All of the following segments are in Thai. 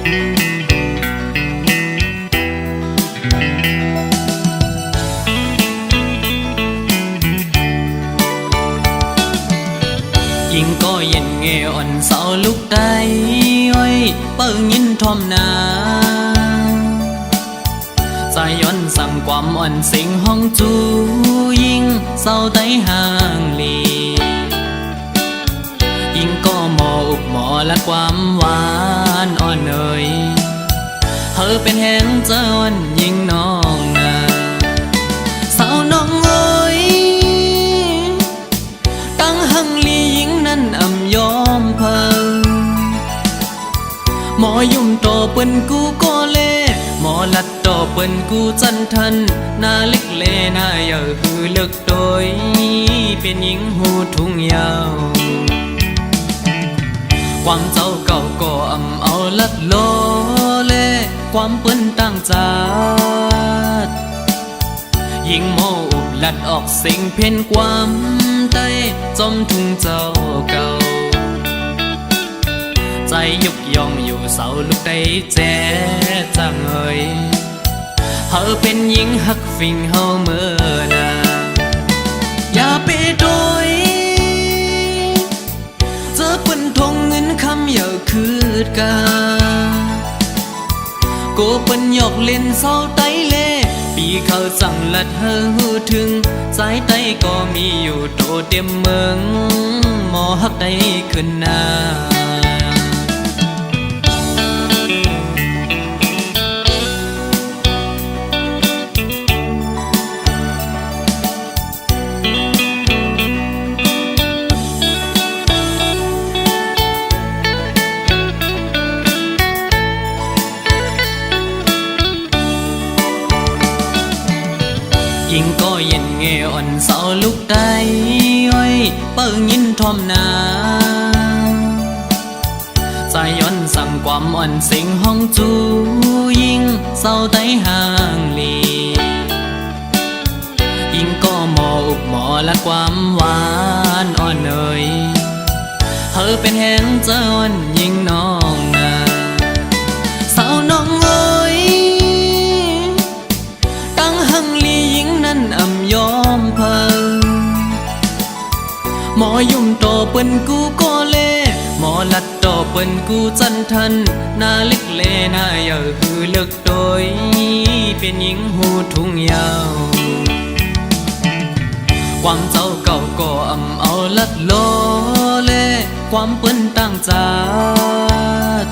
ยิ่งก็เย็นเงอ่อนเสาลุกได้อ้อยเปิ้งยินทอมนาใจย้อนสั่งความอ่อนสิงห้องจูยิ่งเศร้าไต้ห่างลียิ่งก็หมออุบหมอและความหวานอ่อนเอ่ยเธอเป็นแห่งเจ้าอ่อนยิ่งน้องนาสาวน้องเอ้ยตั้งหังลียิ่งนั้นอ่ำยอมเพิงหมอยุ่มโตเปิ้นกูก็เล่หมอลัดโตเปิ้นกูจันทันหน้าเล็กเลหน้าเยอะหือเลิกโดยเป็นหญิงหูทุ่งยาวความเจ้าเก่าก็อ่ำเอาลัดโลเล่ความเปิ้นตั้งจาดยิ่งโมอุบลัดออกสิ่งเพ่นความใต้จมทุ่งเจ้าเก่าใจยุกยองอยู่เสาลุกได้แจ๊จังเอ่ยเธอเป็นหญิงหักฟิงเฮาเมื่อนาอย่าไปโดยเจอเปิ้นทงเงินคำอย่าคืดกาโกเปิ้นหยอกเล่นเศร้าไตเล่ปีเขาสั่งลัดเธอหูถึงสายไตก็มีอยู่โตเต็มเมืองหมอหักได้ขึ้นหน้ายิ่งก็เย็นเงอ่อนเสาลุกได้อ้อยเปิ้งยินทอมนาใจย้อนสั่งความอ่อนสิงห้องจูยิ่งเศร้าไต้ห่างลียิ่งก็หมออุบหมอและความหวานอ่อนเอ่ยเธอเป็นแห่งเจ้าอ่อนยิ่งน้องนาสาวน้องเอ้ยตั้งหังลียิ่งนั้นอ่ำยอมเพิงหมอยุ่มโตเปิ้นกูก็เล่หมอลัดโตเปิ้นกูจันทันหน้าเล็กเลหน้าเยอะหือเลิกโดยเป็นหญิงหูทุ่งยาวความเจ้าเก่าก็อ่ำเอาลัดโลเล่ความเปิ้นตั้งจาด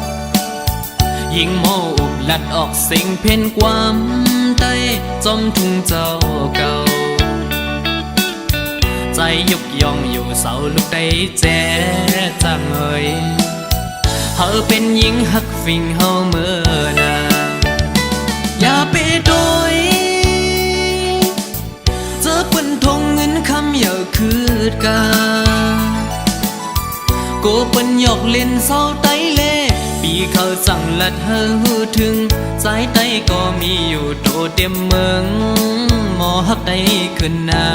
ยิ่งโมอุบลัดออกสิ่งเพ่นความใต้จมทุ่งเจ้าเก่าใจยุกยองอยู่เสาลุกได้แจ๊จังเอ่ยเธอเป็นหญิงหักฟิงเฮาเมื่อนาอย่าไปโดยเจอเปิ้นทงเงินคำอย่าคืดกาโกเปิ้นหยอกเล่นเศร้าไตเล่ปีเขาสั่งลัดเธอหูถึงสายไตก็มีอยู่โตเต็มเมืองหมอหักได้ขึ้นหน้า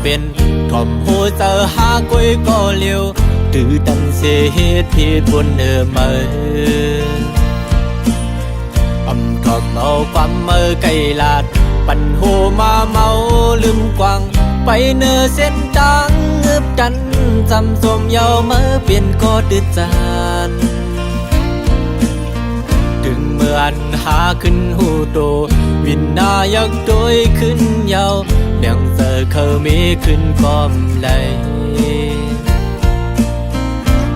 biển thòm hô giờ ha quê có liều từ đằng xe hết thì buồn nở mơ thòm ao quắm mơ cây lạt ปันโหมาเมาลืมกวางไปเนอเส้นทางเงือบดันจำสมเยาเมื่อเปลี่ยนก็ดืดจานถึงเมื่อนหาขึ้นหูโตวินนายักโดยขึ้นเยาเลี้ยงเจอเขามีขึ้นก้อมไหล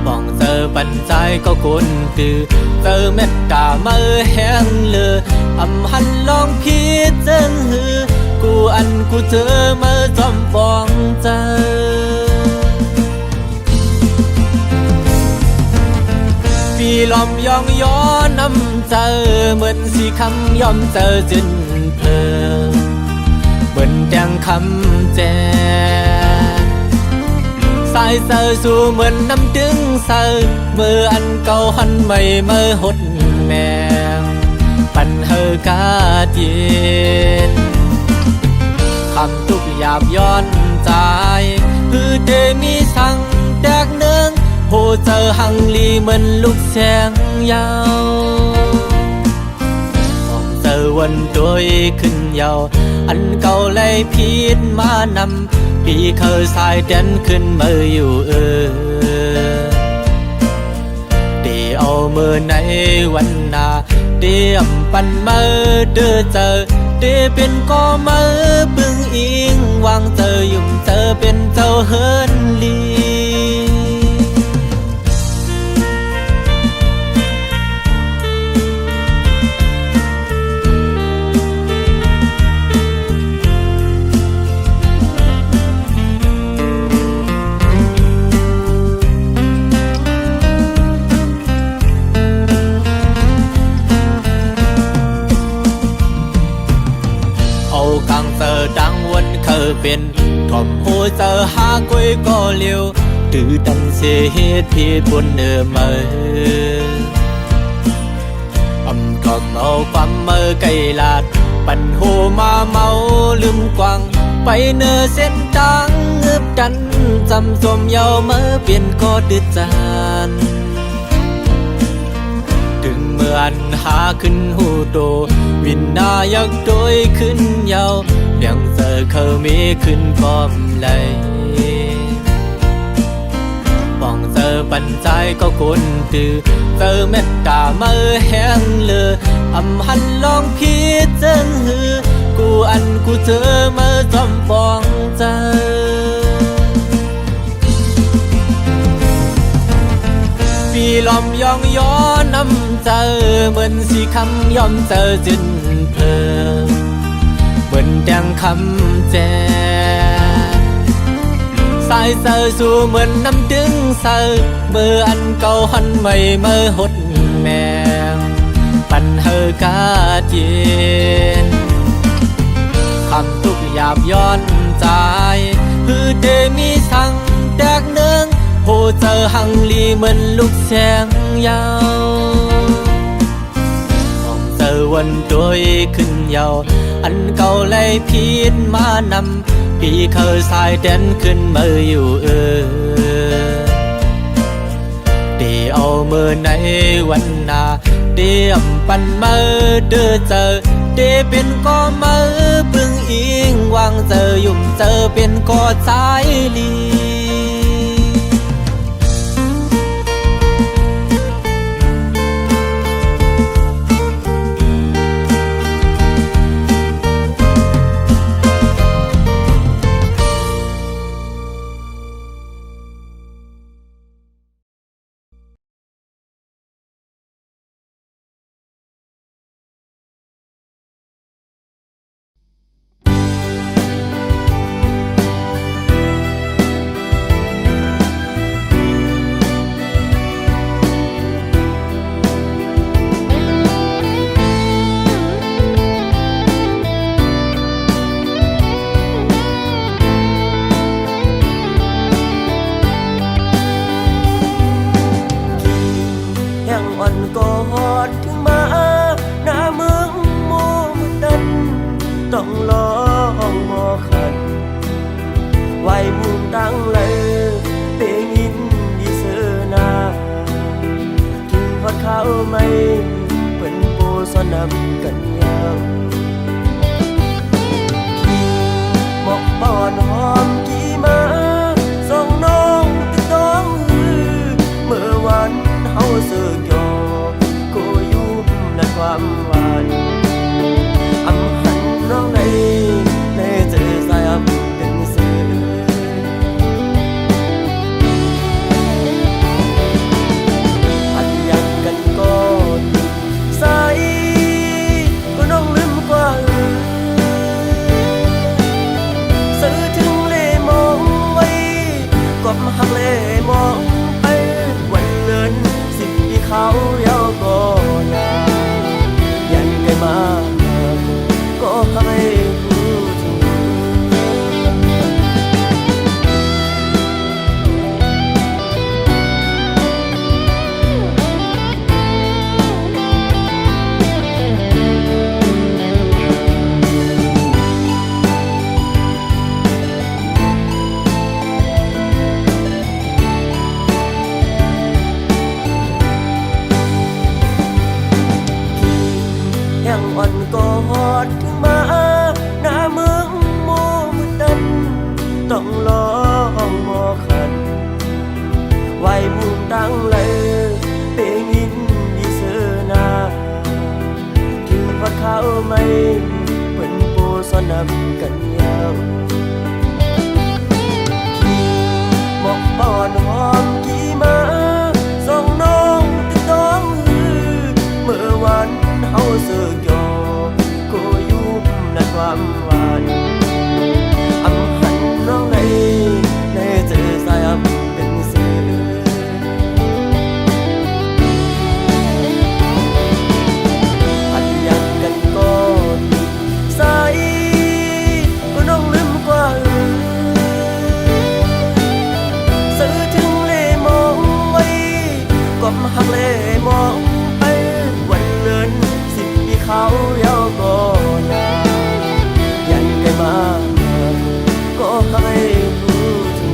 มองเจอปันใจก็คนตือเจอเม็ดตาเมื่อแห้งเลืออำหันลองพิจารณากูอันกูเจอเมื่อจอมฟองใจปีลอมยองย้อนน้ำเจอเหมือนสีคำยอมเจอจนเพลินเหมือนแดงคำแจสายเสือสู่เหมือนน้ำดึงเสือเมื่ออันเก่าหันใหม่เมื่อหดแมงปันเฮอกาเย็นคำทุกหยาบย้อนใจคือเดมีสั่งแดกเนืองโหเจอหังลีเหมือนลูกแสงยาวมองเจอวันโดยขึ้นยาวอันเก่าเลยพิษมานำปีเคยสายเด่นขึ้นมาอยู่เดี๋ยวเอามือในวันนาเดี๋ยมปันมือเดือเจอเดี๋ยเป็นก็มือปึงอิงวางเจอยุ่มเจอเป็นเจ้าเฮินลีcàng giờ đang quân khờ bên thòm hồ giờ ha quê có liều từ đằng xe hết phía buồn nở mơ thòm aoความเมื่อไกลลาดปันโหมาเมาลืมกวางไปเนอเส้นทางเงือบดันจำสมเยาเมื่อเปลี่ยนก็ดืดจานถึงเมื่อนหาขึ้นหูโตวินนายักโดยขึ้นเยาเลี้ยงเจอเขามีขึ้นก้อมไหลมองเจอปันใจก็คนตือเจอเม็ดตาเมื่อแห้งเลืออำหันลองพิจารณากูอันกูเจอเมื่อจอมฟองใจปีลอมยองย้อนน้ำเจอเหมือนสีคำยอมเจอจนเพลินเหมือนแดงคำแจสายเสือสู่เหมือนน้ำดึงเสือเมื่ออันเก่าหันใหม่เมื่อหดแมงปันเฮอกาเย็นคำทุกหยาบย้อนใจคือเดมีสั่งแดกเนืองโหเจอหังลีเหมือนลูกแสงยาวมองเจอวันโดยขึ้นยาวอันเก่าเลยพิษมานำปีเคยสายเด่นขึ้นมาอยู่เดี๋ยวเอามือในวันนาเดี๋ยมปันมือเดือเจอเดี๋ยเป็นก็มือปึงอิงวางเจอยุ่มเจอเป็นก็สายลีต้องลองมอขันไว้มุมตั้งเลยเปงินดีเสนาถึงฮอดเขาไม่เป็นโบสนำกันยาว สัญญาหมอกป้อนหอมกี่มาส่องน้องตึกต้องฮือเมื่อวันเฮาเสือกยอก็ยุ่มในความหวานอำหันน้องในเจอสายเป็นสื่ออันอยากกันก็สายก็น้องลืมกว่าสื่อถึงเล่มองไว้ก็หักเล่มองไปวันเลินสิ่งที่เขาเย้าก็ยายันไกลมาก็ให้รู้ถึง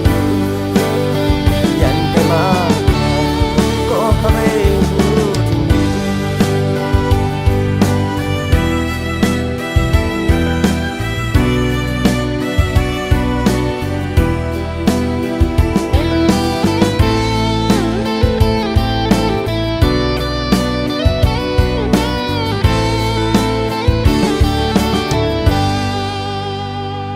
ยันไกลมาก็ให้รู้ถึง อ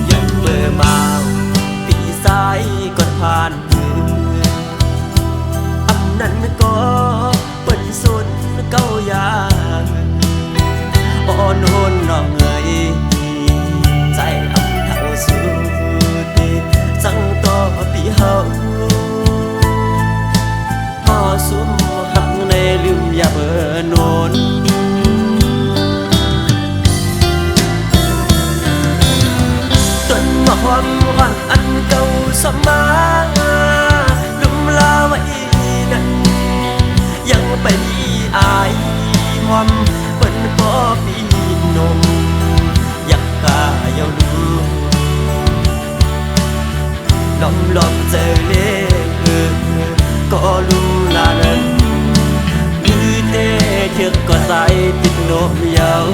ยันเมื่อบ่าวปีสายก่อนผ่านมืออำนั้นก็เปิ้นสุดเก้ายางอ่อนโหนน้องเอ๋ยใจอำเท่าสุดสั่งต่อปีเฮาพอสุมหักในลืมอย่าเบิ่นโนนต้นมะฮอมอ่อนอันเก่าสมาลุมลาไว้นั้นยังไปอายหอมเปิ้นก็ปีนมอยากกายาวดูลอมเจอเล่ก็รู้ลานั้นมือเตะเชือกก็ใส่ติดโนมยาว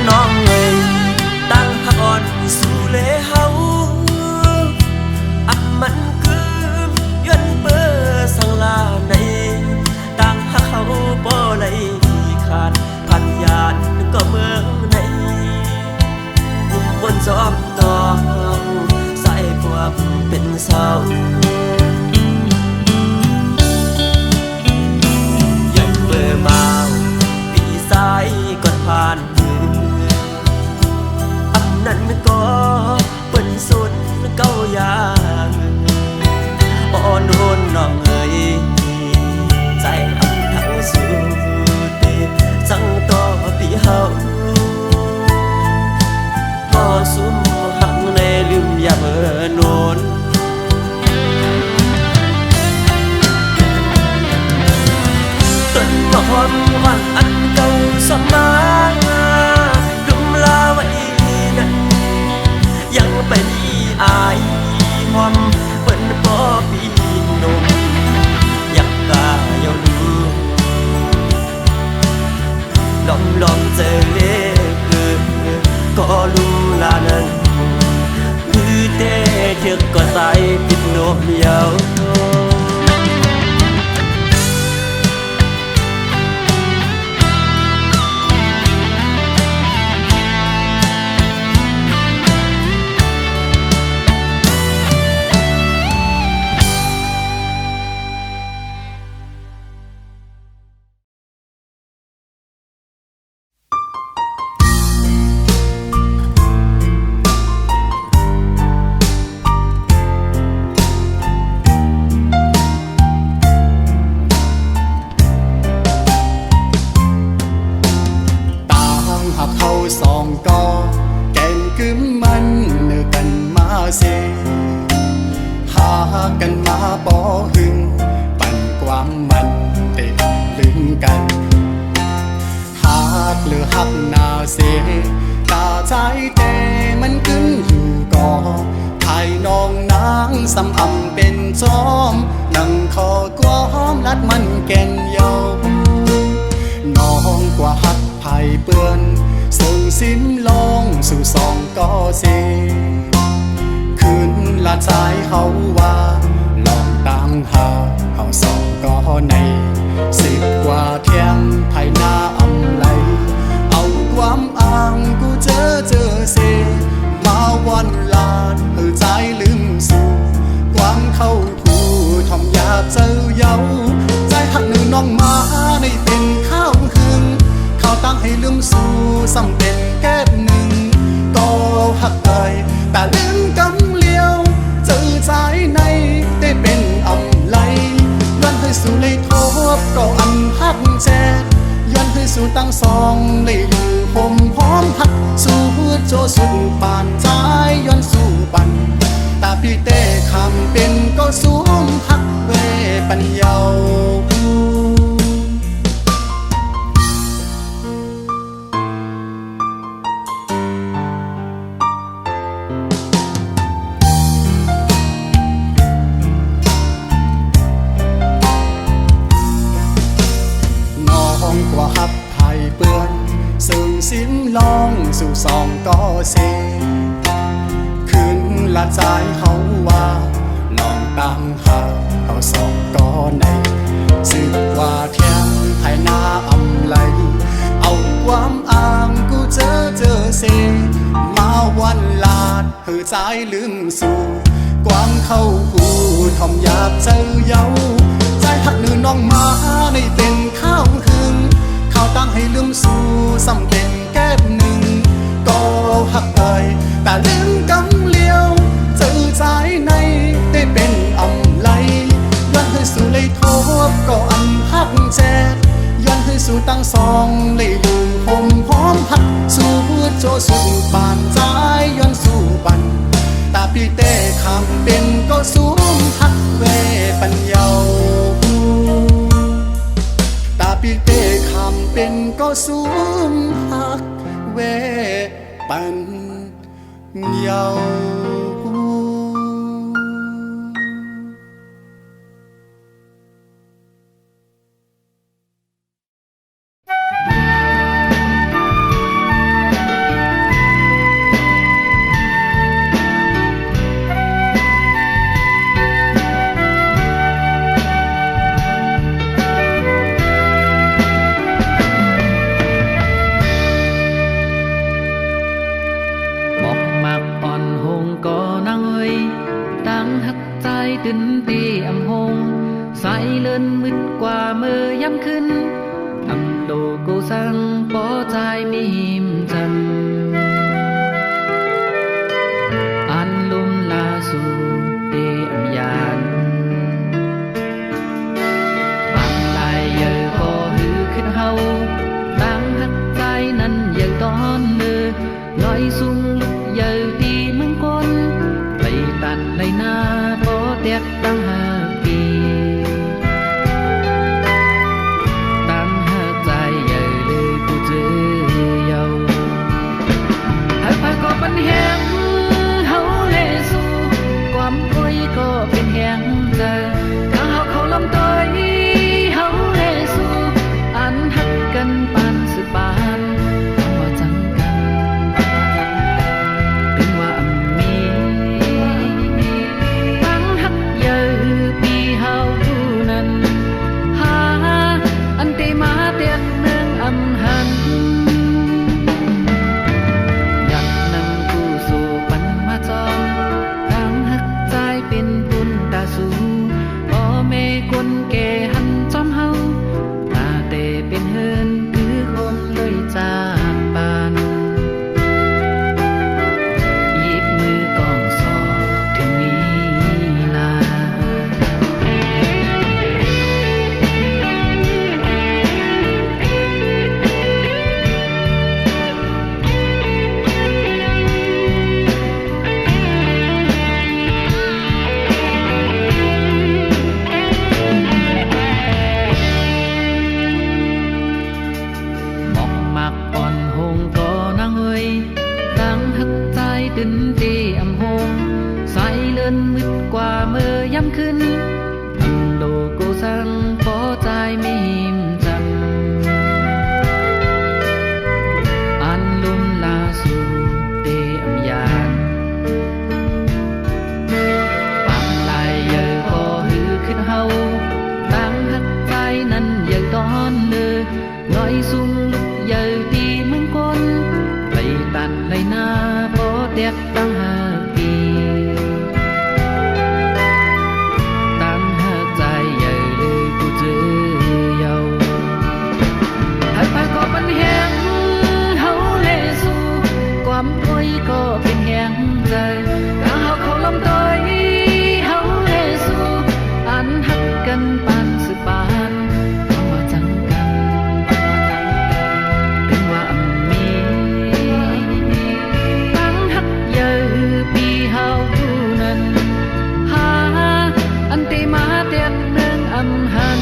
น้องเอ๋ยตั้งหักอ่อนสู่เลเฮาอับมันคือย้อนเบอร์สังลาในตั้งหักเขาบ่ไหลขาดพันยานก็เมืองในหุ่มบนจอมตองใส่พวกเป็นเสายันเบอร์บ่าวปีสายก่อนผ่านนั้นก็เปิ้นสุดเก้ายางอ่อนโหนน้องเอ๋ยใจอำเท่าสุดสั่งต่อปีเฮาพอสุมหักในลืมอย่าเบิ่นโนนต้นมะฮอมอ่อนอันเก่าสมาลุมลาไว้ยังไปอายหอมเปิ้นบ่ปีนมอยากกายาวดูลอมเจอเล่ก็รู้ลานั้นมือเตะเชือกก็ใส่ติดโนมยาวสองก็แก่งกึมมันเนื้อกันมาเสหากันมาปอหึงปั่นความมันเตะลึงกันหากหรือหักนาเสตาใจแต่มันกึ้งอยู่ก่อไทยน้องนางสำอำเป็นจอมนั่งคอกว้อมลัดมันแก่นเยาน้องกว่าหักไผ่เปื้อนสู่สิ้นลงสู่สองก็เสคืนละใจเฮาว่าลองตั้งหาเฮาสองก็ใน10 กว่าเที่ยงไทยหน้าอำไหลเอาความอ้างกูเจอเสมาวันลาดเฮือใจลืมสู่ความเข้าคู่ทอมยาเจ้าเยาใจหักหนึ่งน้องมาในเป็นข้าวหึงเขาตั้งให้ลืมสู่สำเป็นแก้หนึ่งก็หักเอ่ยแต่ลืมกำเลียวเจอใจในได้เป็นอำไหลย้อนให้สู่เลยทบก็อันหักแจดย้อนให้สู่ตั้งสองเลยลือผมพร้อมหักสู่โจสุดปานใจย้อนสู่ปันตาพี่เต้คำเป็นก็สวมหักเวปัญญา ก็เซคืนละใจเขาว่าน้องตามหาเขาสองก็ในสึกว่าเทียงภายหน้าอำไหลเอาความอ้างกูเจอเซมาวันลาดเหือใจลืมสู่ความเข้ากูทอมอยากเจอเย้าใจหักนือน้องมาในเป็นข้าวหึงข้าวตั้งให้ลืมสู่สำเป็นแก้มหนึ่งก็หักเอ่ยแต่ลืมกำเลี้ยวเจอใจในได้เป็นอำไหลย้อนให้สู่เลยทบก็อันหักแจกย้อนให้สู่ตั้งสองเลยลืมหมหอมหักสู่โจสู่ปานใจย้อนสู่บันตาพี่เต้คำเป็นก็สูงหักเวปัญญาตาพี่เต้คำเป็นก็สูงหักเวปัญญาตื่นตีอำหงใสเลื่อนมืดกว่าเมื่อยามขึ้นอำโดกูสั่งปอใจมีหิมจันอันลุ่มลาสู่เตอำยานปังลายเยอะก็หือขึ้นเฮาตั้งหักใจนั้นเยอะตอนเนื้อลอยสูงลุกเยอะตีมึงก้นไปตันในหน้าเตียกตั้งหาปีตั้งหาใจใหญ่เลยกูเจอเยาหากพาก็เป็นแหงเฮาเลสู่ความป่วยก็เป็นแหงใจข้าเขาลำต้อยเฮาเลสู่อันหักกันปานสืบปานว่าจังกันถึงว่ามีขึ้นอำโลกูสั่งปอใจไม่หิมจันอันลุ่มลาสู่เตอำยานปังลายเยอะก็หือขึ้นเฮาตั้งหักใจนั้นเยอะตอนเนื้อลอยสูงลุกเยอะตีมึงก้นไปตันในหน้าปอเตียกตั้งหาปีก็เป็นแหงใจถ้าเขาลำต้อยเฮาเลสู่อันหักกันปานสืบปานว่าจังกันถึงว่ามีตั้งหักเยอะปีเฮาผู้นั้นหาอันตีมาเตียนเนืองอำหัน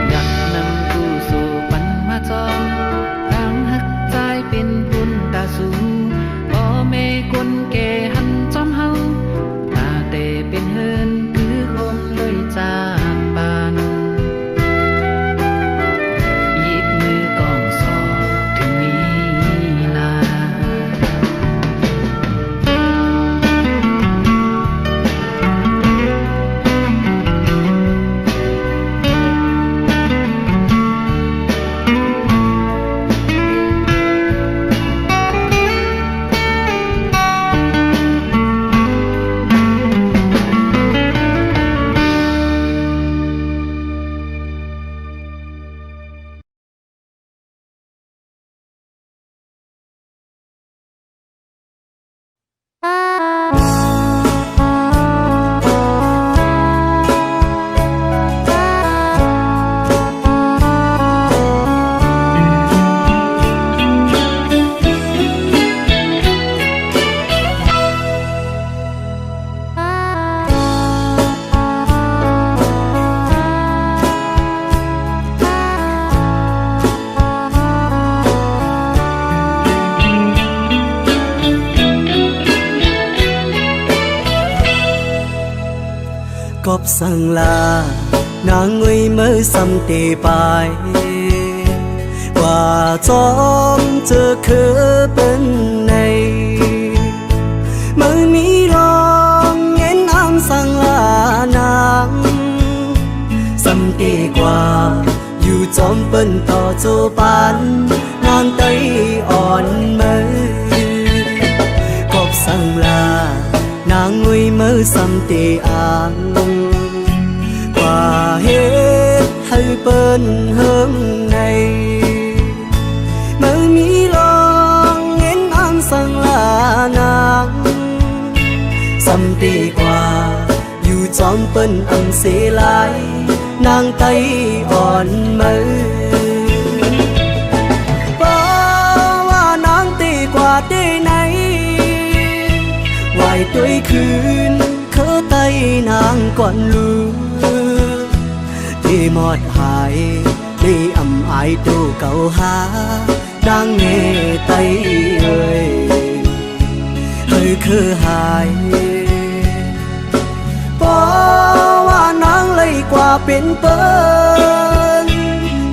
อยากนำกูสู่ปันมาจอมเป็นบุญตาสูพ่อแม่คนแก่หันจอมเฮาตาเตเป็นเฮินคือคนเลยจากปานหยิบมือกองสอบถึงนี้ sang là nàng người mới xăm tì bài và trong chờ khứ bên này mới mi lòng nghe nam sang là nàng xăm tì qua dù trong bên tỏ cho bán nàng tay on mới cọp sang là nàng người mới xăm tì an qua hết hai bên hướng này mới mi lòng nghe nam sang là nàng xăm tì qua dù trong bên âm sẽ lại nàng tay on mới và nàng tì qua đây này ngoài tuổiคืนkhớ tay nàng còn lưu thì một hài đi ầm ai tu cầu há đang nghe tay ơi hơi khứ hàiว่าน้องเลยกว่าเป็นเปิ้น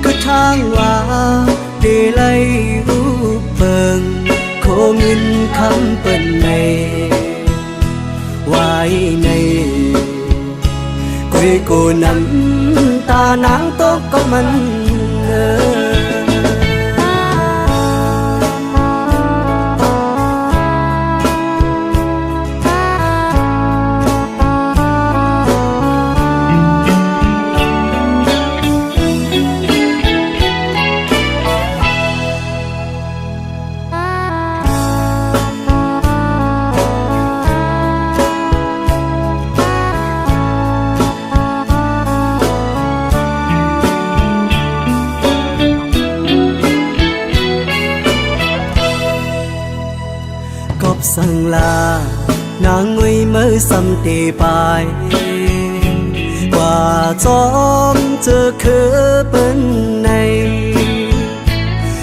ก็ทางว่าได้เลยรูปเปิงโคเงินคำเปิ้นในไว้ในกุยกูน้ำตานางตกก็มันsang là nàng người mới xăm tì bài và trong chờ khứ bên này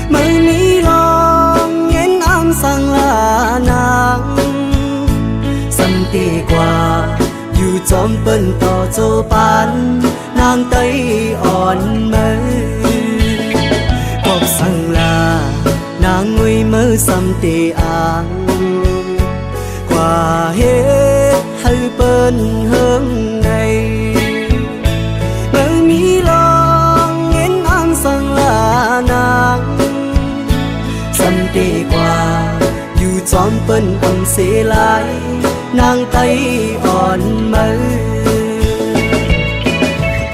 mới mi lòng nghe nam sang là nàng xăm tì qua dù trong bên tỏ cho bán nàng tay on mới cọp sang là nàng người mới xăm tì an qua hết hai bên hướng này mới mi lòng nghe nam sang là nàng xăm tì qua dù trong bên âm sẽ lại nàng tay on mới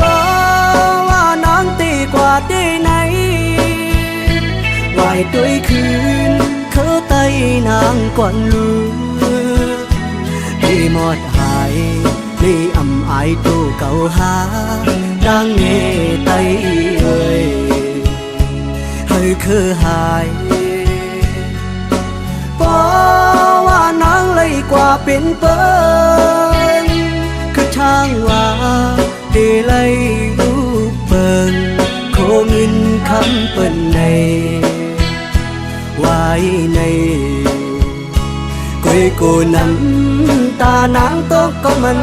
ว่าnàng tì qua đây này ngoài tuổiคืนkhớ tay nàng còn lưu đi một hài đi ầm ai tu cầu há đang nghe tay ơi hơi khứ hàiว่านางเลยกว่าเป็นเปิ้นคือทางว่าได้เลยรูปเปิ้นโคเงินคำเปิ้นในไว้ในกุยกูน้ำตานางตกก็มัน